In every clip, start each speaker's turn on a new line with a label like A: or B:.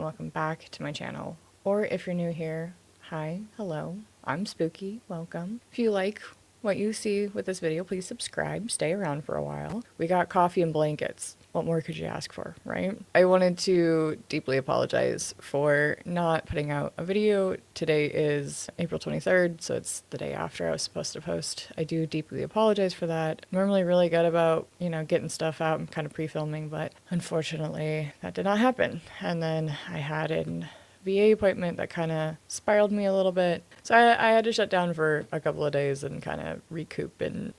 A: welcome back to my channel. Or if you're new here, hi, hello, I'm Spooky, welcome. If you like what you see with this video, please subscribe, stay around for a while. We got coffee and blankets. What more could you ask for, right? I wanted to deeply apologize for not putting out a video. Today is April 23rd, so it's the day after I was supposed to post. I do deeply apologize for that. I'm normally really good about, getting stuff out and kind of pre-filming, but unfortunately that did not happen. And then I had an VA appointment that kind of spiraled me a little bit. So I had to shut down for a couple of days and kind of recoup and,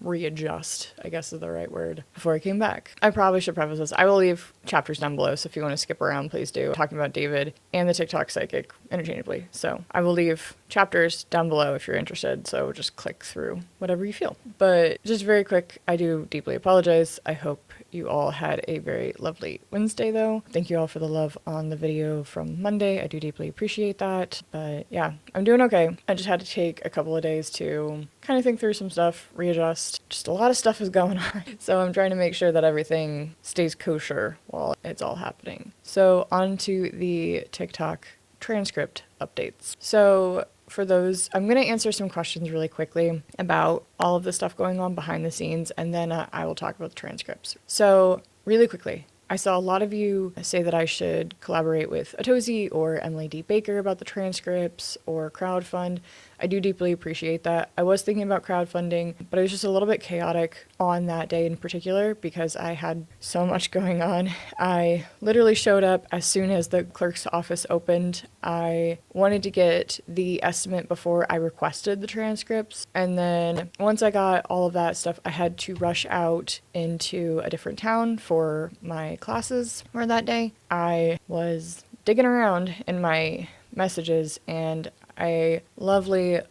A: readjust, I guess is the right word, before I came back. I probably should preface this. I will leave chapters down below, so if you want to skip around, please do. Talking about David and the TikTok psychic interchangeably. So I will leave chapters down below if you're interested, so just click through whatever you feel. But just very quick, I do deeply apologize. I hope you all had a very lovely Wednesday though. Thank you all for the love on the video from Monday. I do deeply appreciate that. But yeah, I'm doing okay. I just had to take a couple of days to kind of think through some stuff, readjust. Just a lot of stuff is going on. So I'm trying to make sure that everything stays kosher while it's all happening. So on to the TikTok transcript updates. So for those, I'm going to answer some questions really quickly about all of the stuff going on behind the scenes, and then I will talk about the transcripts. So really quickly, I saw a lot of you say that I should collaborate with Atozy or Emily D. Baker about the transcripts or crowdfund. I do deeply appreciate that. I was thinking about crowdfunding, but it was just a little bit chaotic on that day in particular because I had so much going on. I literally showed up as soon as the clerk's office opened. I wanted to get the estimate before I requested the transcripts. And then once I got all of that stuff, I had to rush out into a different town for my classes for that day. I was digging around in my messages and a lovely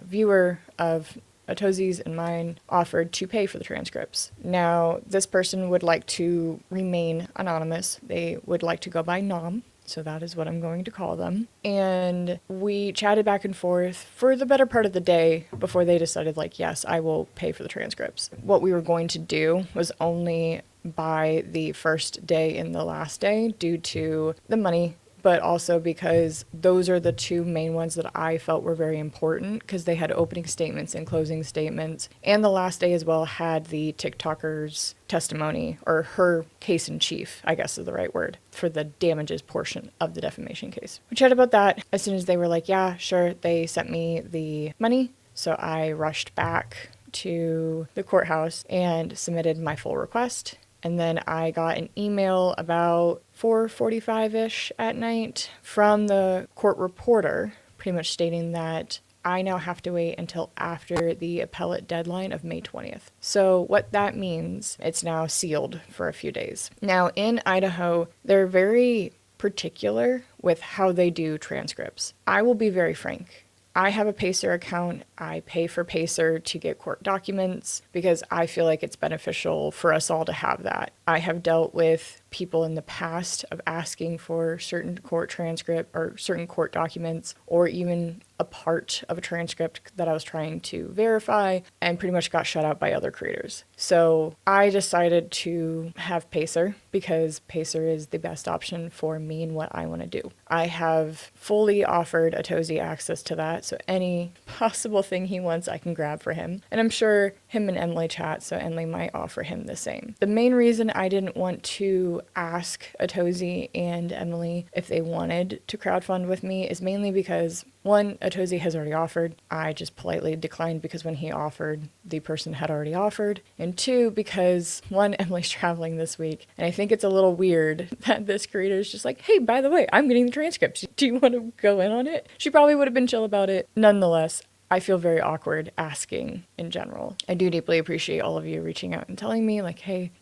A: viewer of Atozy's and mine offered to pay for the transcripts. Now, this person would like to remain anonymous. They would like to go by Nom, so that is what I'm going to call them. And we chatted back and forth for the better part of the day before they decided, yes, I will pay for the transcripts. What we were going to do was only by the first day and the last day due to the money, but also because those are the two main ones that I felt were very important because they had opening statements and closing statements. And the last day as well had the TikToker's testimony, or her case in chief, I guess is the right word, for the damages portion of the defamation case. We chatted about that. As soon as they were like, yeah, sure, they sent me the money. So I rushed back to the courthouse and submitted my full request. And then I got an email about 4:45-ish at night from the court reporter, pretty much stating that I now have to wait until after the appellate deadline of May 20th. So what that means, it's now sealed for a few days. Now in Idaho, they're very particular with how they do transcripts. I will be very frank. I have a Pacer account. I pay for Pacer to get court documents because I feel like it's beneficial for us all to have that. I have dealt with people in the past of asking for certain court transcript or certain court documents or even a part of a transcript that I was trying to verify and pretty much got shut out by other creators. So I decided to have Pacer because Pacer is the best option for me and what I want to do. I have fully offered Atozy access to that, so any possible thing he wants I can grab for him. And I'm sure him and Emily chat, so Emily might offer him the same. The main reason I didn't want to ask Atozy and Emily if they wanted to crowdfund with me is mainly because one, Atozy has already offered. I just politely declined because when he offered, the person had already offered. And two, because one, Emily's traveling this week. And I think it's a little weird that this creator is just like, hey, by the way, I'm getting the transcripts. Do you want to go in on it? She probably would have been chill about it. Nonetheless, I feel very awkward asking in general. I do deeply appreciate all of you reaching out and telling me hey,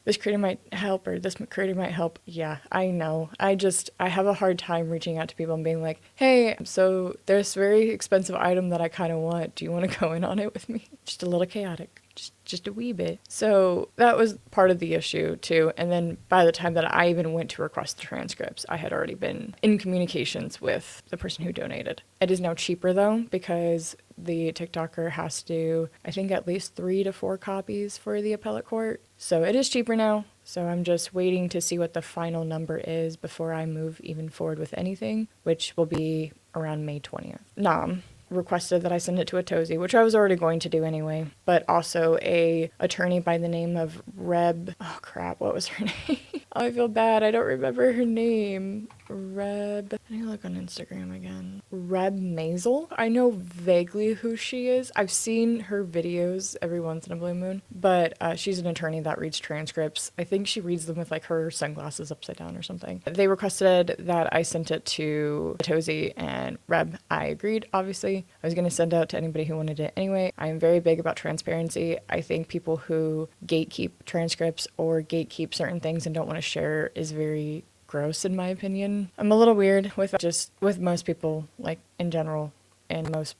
A: this creator might help or this creator might help. Yeah, I know. I have a hard time reaching out to people and being like, hey, so there's a very expensive item that I kind of want. Do you want to go in on it with me? Just a little chaotic. Just a wee bit. So that was part of the issue too. And then by the time that I even went to request the transcripts, I had already been in communications with the person who donated. It is now cheaper though, because the TikToker has to, I think, at least 3 to 4 copies for the appellate court. So it is cheaper now. So I'm just waiting to see what the final number is before I move even forward with anything, which will be around May 20th. Nam requested that I send it to a Tozy, which I was already going to do anyway, but also a attorney by the name of what was her name? Oh, I feel bad. I don't remember her name. Let me look on Instagram again. Reb Maisel. I know vaguely who she is. I've seen her videos every once in a blue moon, but she's an attorney that reads transcripts. I think she reads them with like her sunglasses upside down or something. They requested that I sent it to Tozy, and Reb, I agreed, obviously. I was going to send out to anybody who wanted it anyway. I am very big about transparency. I think people who gatekeep transcripts or gatekeep certain things and don't want to share is very gross, in my opinion. I'm a little weird with most people, like in general, and most,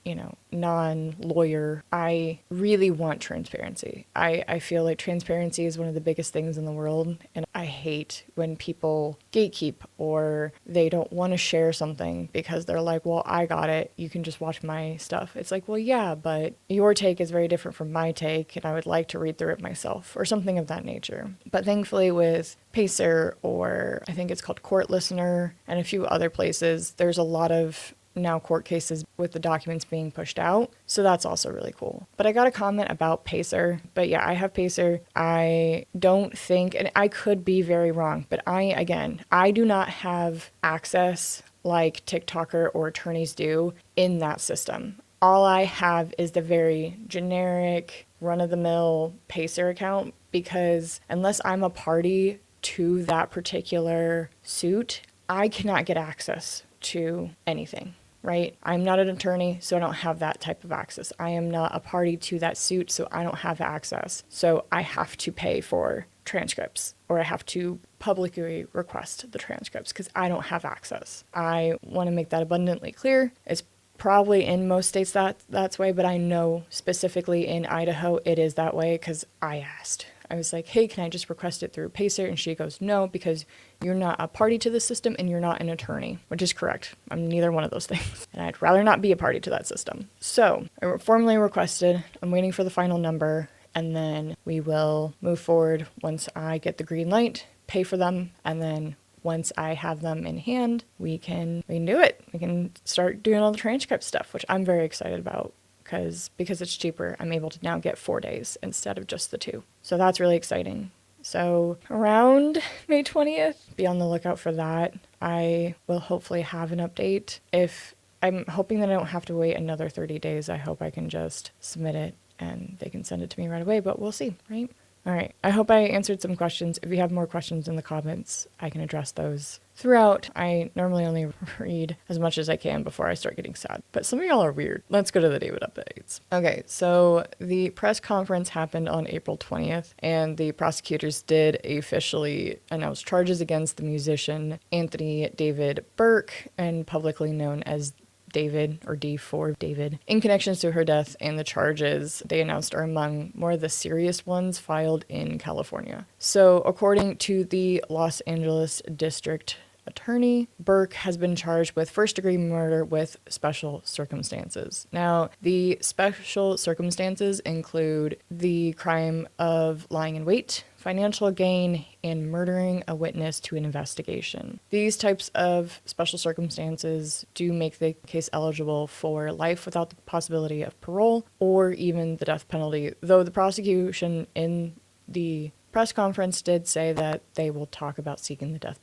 A: non-lawyer. I really want transparency. I feel like transparency is one of the biggest things in the world, and I hate when people gatekeep or they don't want to share something because they're like, well, I got it, you can just watch my stuff. It's like, well, yeah, but your take is very different from my take, and I would like to read through it myself, or something of that nature. But thankfully with Pacer, or I think it's called Court Listener, and a few other places, there's a lot of now court cases with the documents being pushed out. So that's also really cool. But I got a comment about Pacer. But yeah, I have Pacer. I don't think, and I could be very wrong, but I do not have access like TikToker or attorneys do in that system. All I have is the very generic, run-of-the-mill Pacer account, because unless I'm a party to that particular suit, I cannot get access to anything, right? I'm not an attorney, so I don't have that type of access. I am not a party to that suit, so I don't have access. So I have to pay for transcripts, or I have to publicly request the transcripts because I don't have access. I want to make that abundantly clear. It's probably in most states that's way, but I know specifically in Idaho it is that way because I asked. I was like, hey, can I just request it through Pacer? And she goes, no, because you're not a party to the system and you're not an attorney, which is correct. I'm neither one of those things. And I'd rather not be a party to that system. So I formally requested, I'm waiting for the final number, and then we will move forward once I get the green light, pay for them, and then once I have them in hand, we can do it. We can start doing all the transcript stuff, which I'm very excited about. Because it's cheaper, I'm able to now get 4 days instead of just the 2. So that's really exciting. So around May 20th, be on the lookout for that. I will hopefully have an update. If I'm hoping that I don't have to wait another 30 days, I hope I can just submit it and they can send it to me right away, but we'll see, right? All right, I hope I answered some questions. If you have more questions in the comments, I can address those throughout. I normally only read as much as I can before I start getting sad, but some of y'all are weird. Let's go to the David updates. Okay, so the press conference happened on April 20th, and the prosecutors did officially announce charges against the musician Anthony David Burke, and publicly known as David, or D4vd, in connections to her death, and the charges they announced are among more of the serious ones filed in California. So according to the Los Angeles District Attorney, Burke has been charged with first-degree murder with special circumstances. Now, the special circumstances include the crime of lying in wait, financial gain, and murdering a witness to an investigation. These types of special circumstances do make the case eligible for life without the possibility of parole or even the death penalty, though the prosecution in the press conference did say that they will talk about seeking the death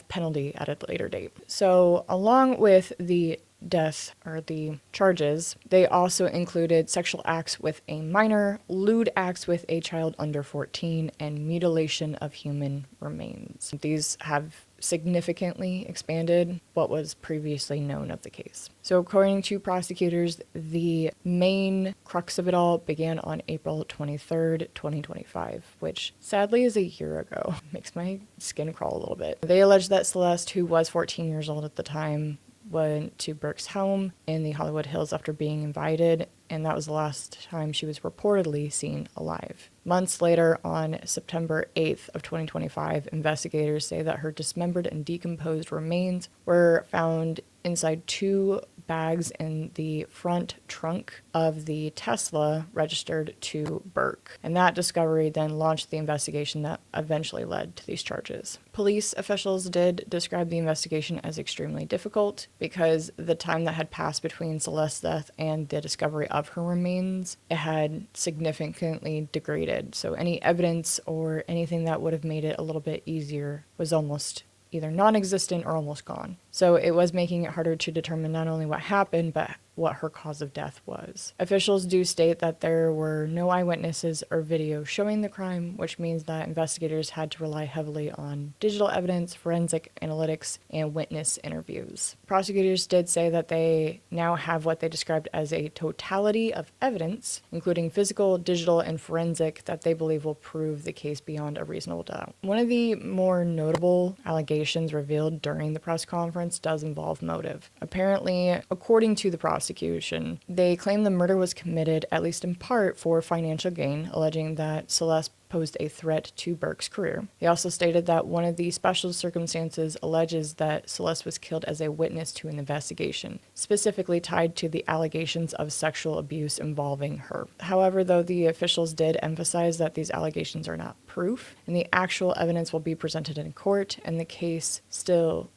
A: penalty at a later date. So along with the death, or the charges, they also included sexual acts with a minor, lewd acts with a child under 14, and mutilation of human remains. These have significantly expanded what was previously known of the case. So according to prosecutors, the main crux of it all began on April 23rd, 2025, which sadly is a year ago. Makes my skin crawl a little bit. They alleged that Celeste, who was 14 years old at the time, went to Burke's home in the Hollywood Hills after being invited, and that was the last time she was reportedly seen alive. Months later, on September 8th of 2025, investigators say that her dismembered and decomposed remains were found inside 2 bags in the front trunk of the Tesla registered to Burke. And that discovery then launched the investigation that eventually led to these charges. Police officials did describe the investigation as extremely difficult because the time that had passed between Celeste's death and the discovery of her remains, it had significantly degraded. So any evidence or anything that would have made it a little bit easier was almost either non-existent or almost gone. So it was making it harder to determine not only what happened, but what her cause of death was. Officials do state that there were no eyewitnesses or video showing the crime, which means that investigators had to rely heavily on digital evidence, forensic analytics, and witness interviews. Prosecutors did say that they now have what they described as a totality of evidence, including physical, digital, and forensic, that they believe will prove the case beyond a reasonable doubt. One of the more notable allegations revealed during the press conference does involve motive. Apparently, according to the prosecution, they claim the murder was committed, at least in part, for financial gain, alleging that Celeste posed a threat to Burke's career. They also stated that one of the special circumstances alleges that Celeste was killed as a witness to an investigation, specifically tied to the allegations of sexual abuse involving her. However, though, the officials did emphasize that these allegations are not proof, and the actual evidence will be presented in court, and the case still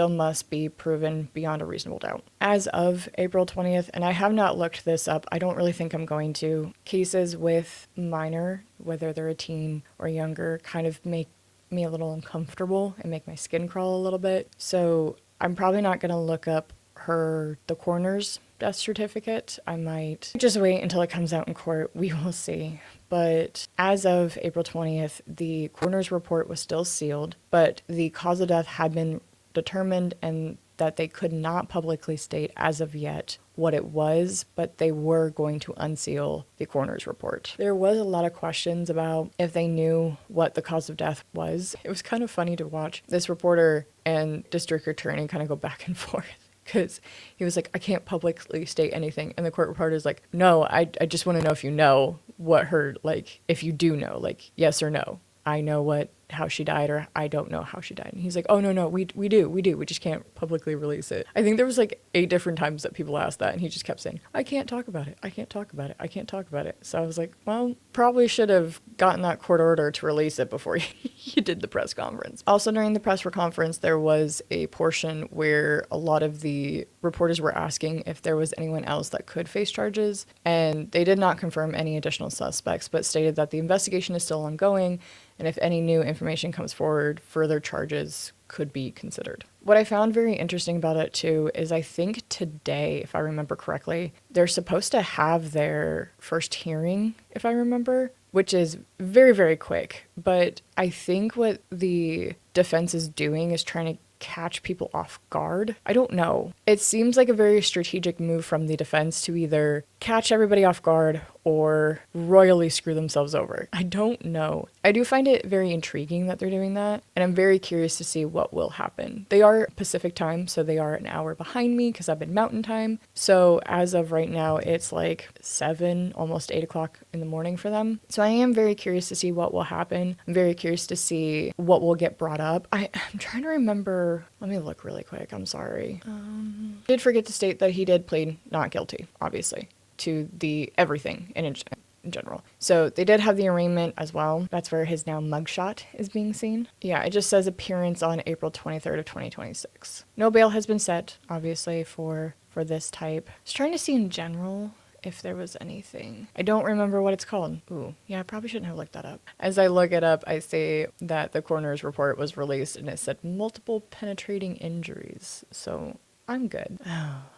A: must be proven beyond a reasonable doubt. As of April 20th, and I have not looked this up, I don't really think I'm going to, cases with minor, whether they're a teen or younger, kind of make me a little uncomfortable and make my skin crawl a little bit. So I'm probably not going to look up the coroner's death certificate. I might just wait until it comes out in court. We will see. But as of April 20th, the coroner's report was still sealed, but the cause of death had been determined, and that they could not publicly state as of yet what it was, but they were going to unseal the coroner's report. There was a lot of questions about if they knew what the cause of death was. It was kind of funny to watch this reporter and district attorney kind of go back and forth, because he was like, I can't publicly state anything. And the court reporter's like, no, I just want to know if you know what her, like, if you do know, like, yes or no. I know how she died, or I don't know how she died. And he's like, oh, no, we do. We just can't publicly release it. I think there was like 8 different times that people asked that, and he just kept saying, I can't talk about it. I can't talk about it. I can't talk about it. So I was like, well, probably should have gotten that court order to release it before you did the press conference. Also, during the press conference, there was a portion where a lot of the reporters were asking if there was anyone else that could face charges, and they did not confirm any additional suspects, but stated that the investigation is still ongoing, and if any new information comes forward, further charges could be considered. What I found very interesting about it too is I think today, if I remember correctly, they're supposed to have their first hearing, if I remember, which is very, very quick. But I think what the defense is doing is trying to catch people off guard. I don't know. It seems like a very strategic move from the defense to either catch everybody off guard or royally screw themselves over. I don't know. I do find it very intriguing that they're doing that, and I'm very curious to see what will happen. They are Pacific time, so they are an hour behind me because I've been Mountain time. So as of right now, it's like 7, almost 8 o'clock in the morning for them. So I am very curious to see what will happen. I'm very curious to see what will get brought up. I'm trying to remember. Let me look really quick. I'm sorry. I did forget to state that he did plead not guilty, obviously, to the everything in general. So they did have the arraignment as well. That's where his now mugshot is being seen. Yeah, it just says appearance on April 23rd of 2026. No bail has been set, obviously, for this type. I was trying to see in general if there was anything. I don't remember what it's called. Ooh, yeah, I probably shouldn't have looked that up. As I look it up, I see that the coroner's report was released and it said multiple penetrating injuries. So I'm good.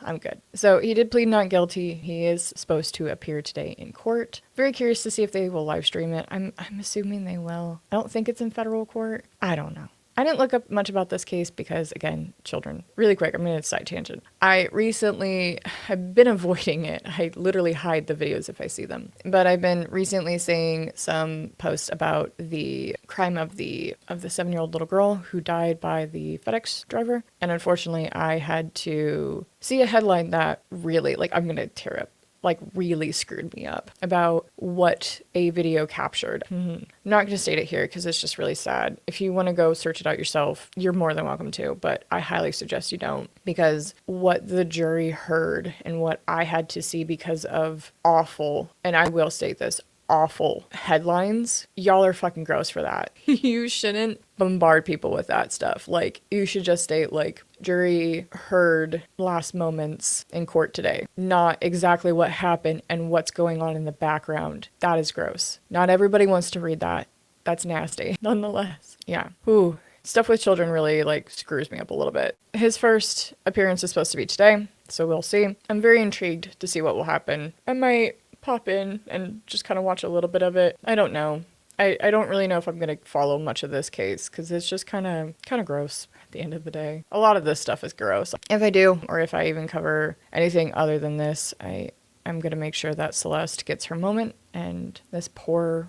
A: I'm good. So he did plead not guilty. He is supposed to appear today in court. Very curious to see if they will live stream it. I'm assuming they will. I don't think it's in federal court. I don't know. I didn't look up much about this case because, again, children. Really quick, I'm going to side tangent. I recently have been avoiding it. I literally hide the videos if I see them. But I've been recently seeing some posts about the crime of the 7-year-old little girl who died by the FedEx driver. And unfortunately, I had to see a headline that really, I'm going to tear up like really screwed me up about what a video captured. I'm not going to state it here because it's just really sad. If you want to go search it out yourself, you're more than welcome to, but I highly suggest you don't, because what the jury heard and what I had to see because of awful, and I will state this, awful headlines, y'all are fucking gross for that. You shouldn't bombard people with that stuff. Like, you should just state, like, jury heard last moments in court today, not exactly what happened and what's going on in the background. That is gross. Not everybody wants to read that. That's nasty. Nonetheless. Yeah. Ooh. Stuff with children really, like, screws me up a little bit. His first appearance is supposed to be today, so we'll see. I'm very intrigued to see what will happen. I might pop in and just kind of watch a little bit of it. I don't know. I don't really know if I'm going to follow much of this case because it's just kind of gross at the end of the day. A lot of this stuff is gross. If I do, or if I even cover anything other than this, I'm going to make sure that Celeste gets her moment, and this poor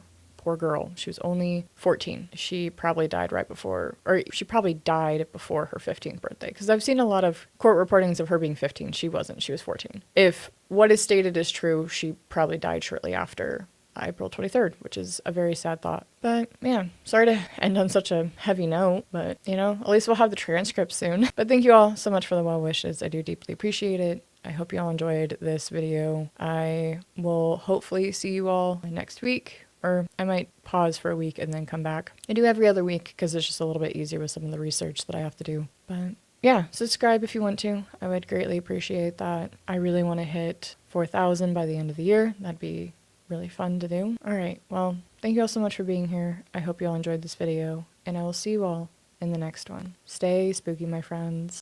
A: girl. She was only 14. She probably died right before, or she probably died before her 15th birthday. Because I've seen a lot of court reportings of her being 15. She wasn't. She was 14. If what is stated is true, she probably died shortly after April 23rd, which is a very sad thought. But yeah, sorry to end on such a heavy note, but you know, at least we'll have the transcript soon. But thank you all so much for the well wishes. I do deeply appreciate it. I hope you all enjoyed this video. I will hopefully see you all next week. Or I might pause for a week and then come back. I do every other week because it's just a little bit easier with some of the research that I have to do. But yeah, subscribe if you want to. I would greatly appreciate that. I really want to hit 4,000 by the end of the year. That'd be really fun to do. All right, well, thank you all so much for being here. I hope you all enjoyed this video, and I will see you all in the next one. Stay spooky, my friends.